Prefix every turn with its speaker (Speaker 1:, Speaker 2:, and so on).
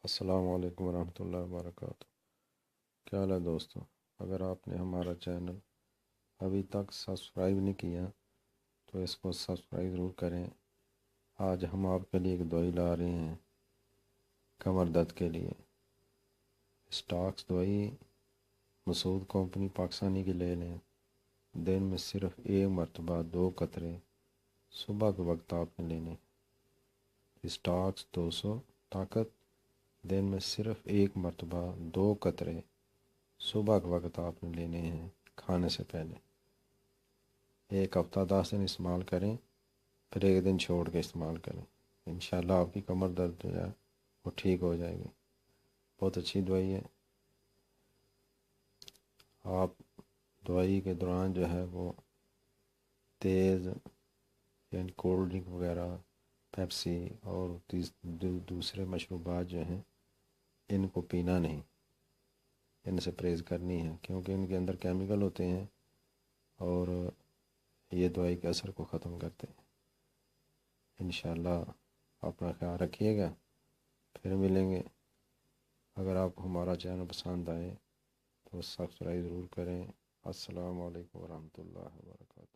Speaker 1: السلام علیکم ورحمۃ اللہ وبرکاتہ۔ کیا حال ہے دوستو؟ اگر آپ نے ہمارا چینل ابھی تک سبسکرائب نہیں کیا تو اس کو سبسکرائب ضرور کریں۔ آج ہم آپ کے لیے ایک دوائی لا رہے ہیں کمر درد کے لیے۔ اسٹاکس دوائی مسعود کمپنی پاکستانی کی لے لیں۔ دن میں صرف ایک مرتبہ 2 قطرے صبح کے وقت آپ نے لینے۔ اسٹاکس 200 طاقت دن میں صرف ایک مرتبہ 2 قطرے صبح کے وقت آپ نے لینے ہیں کھانے سے پہلے۔ ایک ہفتہ 10 دن استعمال کریں، پھر ایک دن چھوڑ کے استعمال کریں۔ انشاءاللہ آپ کی کمر درد جو ہے وہ ٹھیک ہو جائے گی۔ بہت اچھی دوائی ہے۔ آپ دوائی کے دوران جو ہے وہ تیز یعنی کولڈ ڈرنک وغیرہ، پیپسی اور دوسرے مشروبات جو ہیں ان کو پینا نہیں، ان سے پرہیز کرنی ہے، کیونکہ ان کے اندر کیمیکل ہوتے ہیں اور یہ دوائی کے اثر کو ختم کرتے ہیں۔ انشاءاللہ اپنا خیال رکھیے گا، پھر ملیں گے۔ اگر آپ ہمارا چینل پسند آئے تو سبسکرائب ضرور کریں۔ السلام علیکم ورحمۃ اللہ وبرکاتہ۔